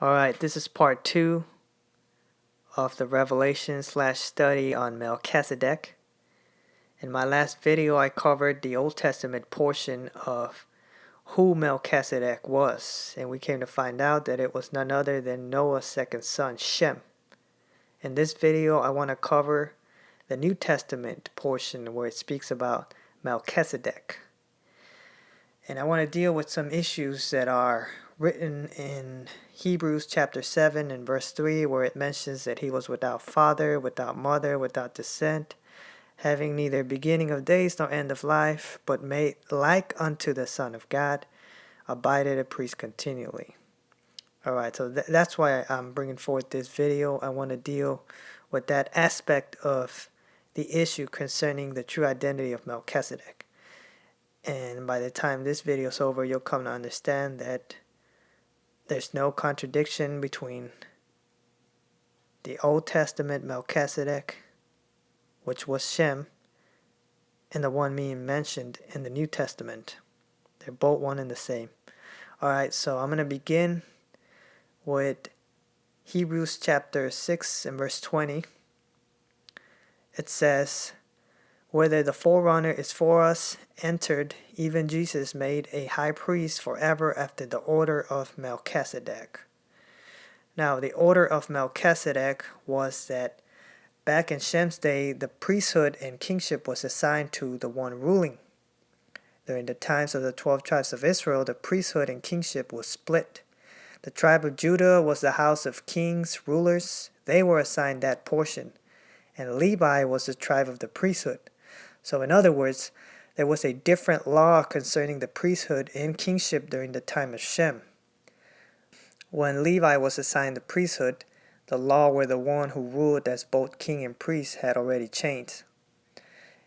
Alright, this is part 2 of the revelation/study on Melchizedek. In my last video, I covered the Old Testament portion of who Melchizedek was, and we came to find out that it was none other than Noah's second son, Shem. In this video, I want to cover the New Testament portion where it speaks about Melchizedek. And I want to deal with some issues that are written in Hebrews chapter 7 and verse 3, where it mentions that he was without father, without mother, without descent, having neither beginning of days nor end of life, but made like unto the Son of God, abided a priest continually. Alright, so that's why I'm bringing forth this video. I want to deal with that aspect of the issue concerning the true identity of Melchizedek. And by the time this video is over, you'll come to understand that there's no contradiction between the Old Testament Melchizedek, which was Shem, and the one being mentioned in the New Testament. They're both one and the same. Alright, so I'm going to begin with Hebrews chapter 6 and verse 20. It says, "Whether the forerunner is for us, entered, even Jesus made a high priest forever after the order of Melchizedek." Now, the order of Melchizedek was that back in Shem's day, the priesthood and kingship was assigned to the one ruling. During the times of the 12 tribes of Israel, the priesthood and kingship was split. The tribe of Judah was the house of kings, rulers. They were assigned that portion. And Levi was the tribe of the priesthood. So in other words, there was a different law concerning the priesthood and kingship during the time of Shem. When Levi was assigned the priesthood, the law where the one who ruled as both king and priest had already changed.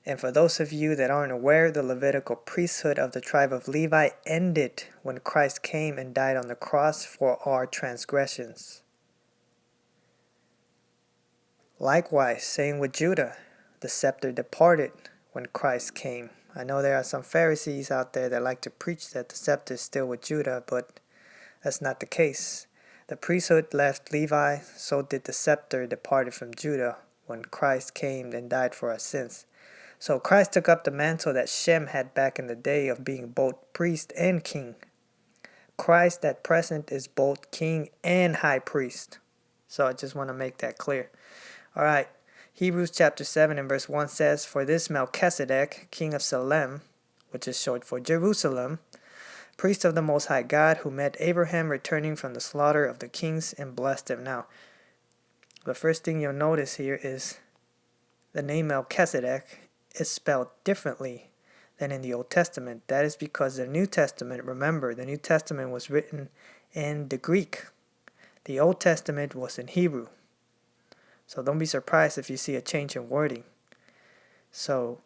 And for those of you that aren't aware, the Levitical priesthood of the tribe of Levi ended when Christ came and died on the cross for our transgressions. Likewise, same with Judah, the scepter departed when Christ came. I know there are some Pharisees out there that like to preach that the scepter is still with Judah, but that's not the case. The priesthood left Levi, so did the scepter departed from Judah when Christ came and died for our sins. So Christ took up the mantle that Shem had back in the day of being both priest and king. Christ at present is both king and high priest. So I just want to make that clear. Alright, Hebrews chapter 7 and verse 1 says, "For this Melchizedek, king of Salem," which is short for Jerusalem, "priest of the Most High God, who met Abraham returning from the slaughter of the kings and blessed him." Now, the first thing you'll notice here is the name Melchizedek is spelled differently than in the Old Testament. That is because the New Testament, remember, the New Testament was written in the Greek. The Old Testament was in Hebrew. So don't be surprised if you see a change in wording. So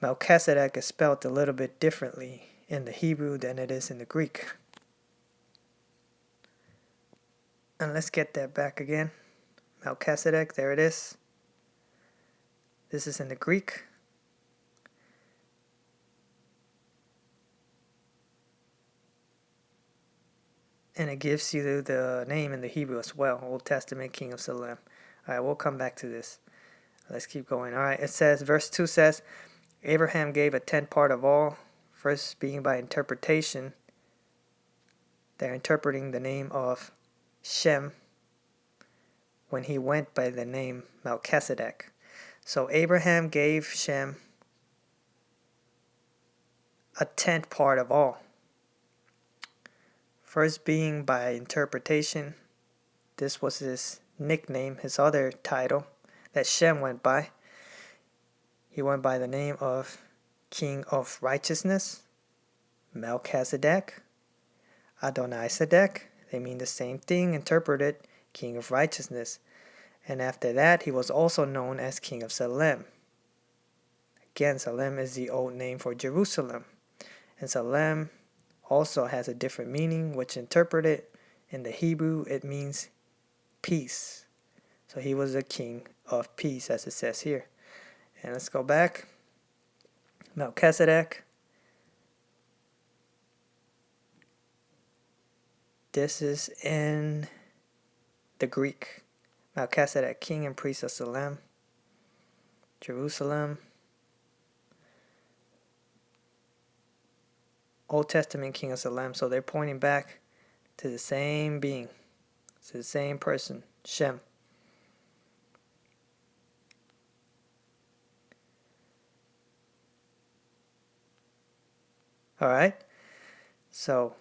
Melchizedek is spelled a little bit differently in the Hebrew than it is in the Greek. And let's get that back again. Melchizedek, there it is. This is in the Greek. And it gives you the name in the Hebrew as well. Old Testament, king of Salem. Alright, we'll come back to this. Let's keep going. Alright, it says, verse 2 says, "Abraham gave a tenth part of all," first being by interpretation. They're interpreting the name of Shem when he went by the name Melchizedek. So Abraham gave Shem a tenth part of all. First being by interpretation. This was his nickname, his other title that Shem went by. He went by the name of King of Righteousness, Melchizedek, Adonisedek. They mean the same thing, interpreted King of Righteousness. And after that, he was also known as King of Salem. Again, Salem is the old name for Jerusalem. And Salem also has a different meaning, which interpreted in the Hebrew, it means peace. So he was a king of peace, as it says here. And let's go back. Melchizedek This is in the Greek. Melchizedek, king and priest of Salem, Jerusalem. Old Testament king of Salem. So they're pointing back to the same being, to the same person, Shem. All right. So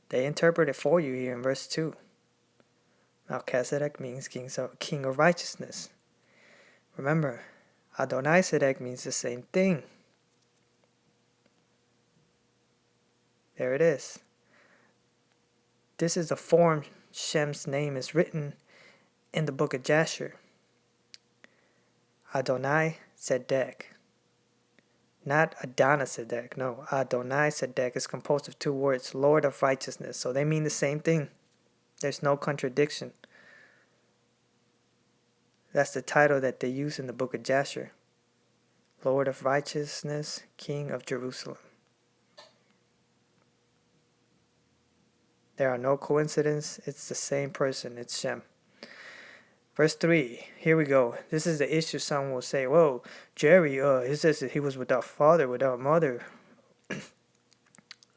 they interpret it for you here in verse 2. Melchizedek means king of righteousness. Remember, Adonisedek means the same thing. There it is. This is the form Shem's name is written in the book of Jasher. Adonisedek. Not Adonisedek. No, Adonisedek is composed of two words, Lord of righteousness. So they mean the same thing. There's no contradiction. That's the title that they use in the book of Jasher. Lord of righteousness, King of Jerusalem. There are no coincidences. It's the same person. It's Shem. Verse 3. Here we go. This is the issue. Someone will say, whoa, Jerry, it says that he was without father, without mother.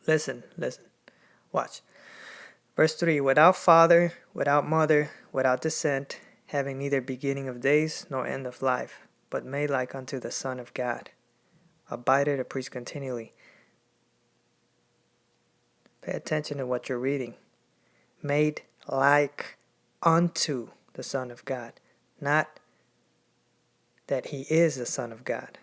Listen. Watch. Verse 3. Without father, without mother, without descent, having neither beginning of days nor end of life, but made like unto the Son of God, abided a priest continually. Pay attention to what you're reading. Made like unto the Son of God, not that he is the Son of God.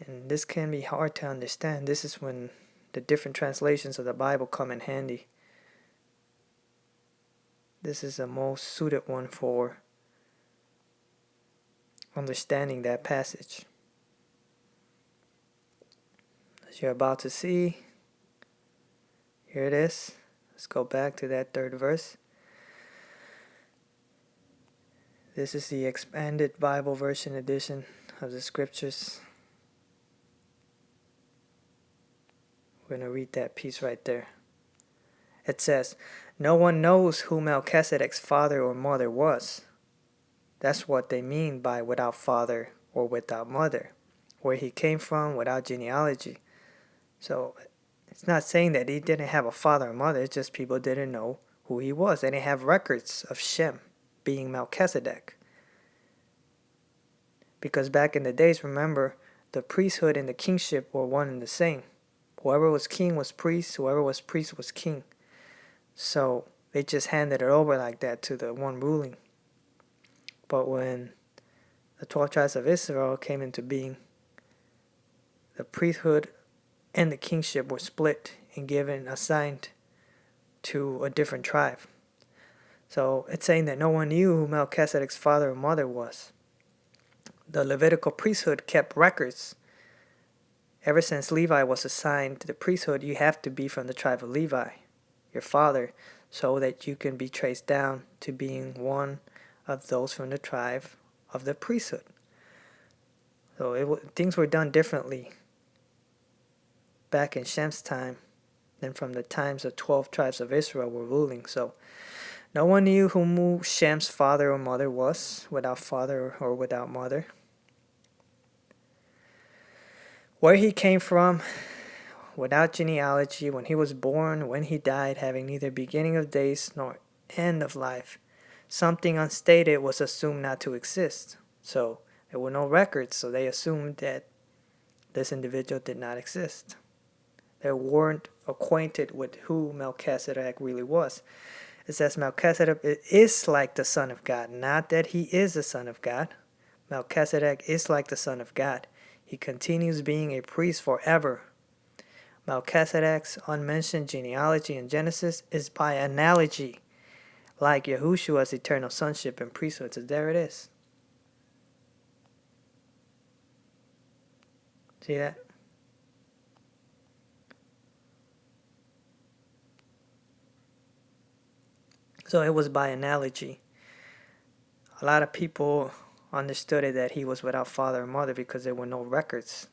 And this can be hard to understand. This is when the different translations of the Bible come in handy. This is the most suited one for understanding that passage. As you're about to see, here it is. Let's go back to that third verse. This is the expanded Bible version edition of the scriptures. We're going to read that piece right there. It says, no one knows who Melchizedek's father or mother was. That's what they mean by without father or without mother. Where he came from, without genealogy. So it's not saying that he didn't have a father or mother. It's just people didn't know who he was. They didn't have records of Shem being Melchizedek. Because back in the days, remember, the priesthood and the kingship were one and the same. Whoever was king was priest. Whoever was priest was king. So they just handed it over like that to the one ruling. But when the 12 tribes of Israel came into being, the priesthood and the kingship were split and assigned to a different tribe. So it's saying that no one knew who Melchizedek's father or mother was. The Levitical priesthood kept records. Ever since Levi was assigned to the priesthood, you have to be from the tribe of Levi, your father, so that you can be traced down to being one of those from the tribe of the priesthood. So things were done differently back in Shem's time than from the times the 12 tribes of Israel were ruling. So no one knew who Shem's father or mother was, without father or without mother. Where he came from, without genealogy, when he was born, when he died, having neither beginning of days nor end of life. Something unstated was assumed not to exist. So there were no records, so they assumed that this individual did not exist. They weren't acquainted with who Melchizedek really was. It says Melchizedek is like the Son of God, not that he is the Son of God. Melchizedek is like the Son of God. He continues being a priest forever. Melchizedek's unmentioned genealogy in Genesis is by analogy like Yahushua's eternal sonship and priesthood. So there it is. See that? So it was by analogy. A lot of people understood it that he was without father or mother because there were no records.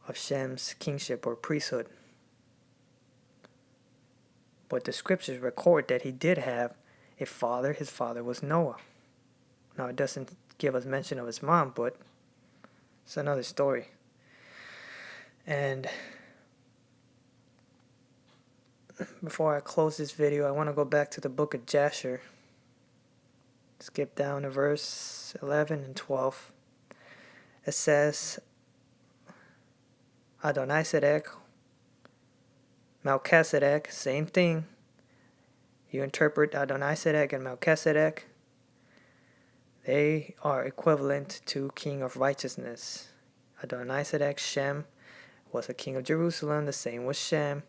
of Shem's kingship or priesthood. But the scriptures record that he did have a father. His father was Noah. Now, it doesn't give us mention of his mom, but it's another story. And before I close this video, I want to go back to the book of Jasher. Skip down to verse 11 and 12. It says, Adonisedec, Melchizedek, same thing. You interpret Adonisedec and Melchizedek, they are equivalent to king of righteousness. Adonisedec, Shem, was a king of Jerusalem. The same was Shem.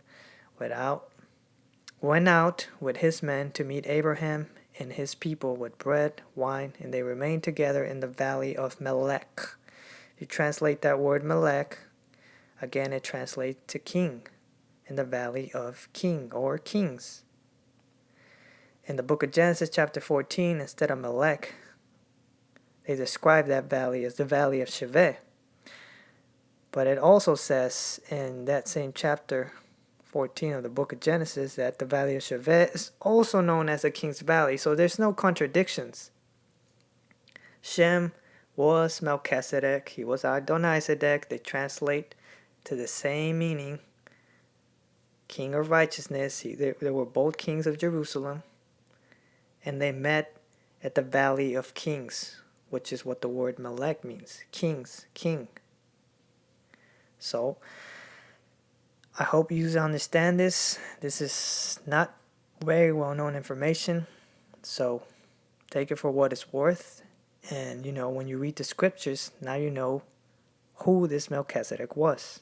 Went out with his men to meet Abraham and his people with bread, wine, and they remained together in the valley of Melech. If you translate that word Melech, again it translates to king, in the valley of king or kings. In the book of Genesis chapter 14, instead of Melech, they describe that valley as the valley of Sheveh. But it also says in that same chapter 14 of the book of Genesis that the valley of Sheveh is also known as the king's valley. So there's no contradictions. Shem was Melchizedek. He was Adonisedek. They translate to the same meaning. King of righteousness. They were both kings of Jerusalem. And they met at the valley of kings, which is what the word Melech means. Kings, king. So, I hope you understand this. This is not very well-known information. So, take it for what it's worth. And, when you read the scriptures, now you know who this Melchizedek was.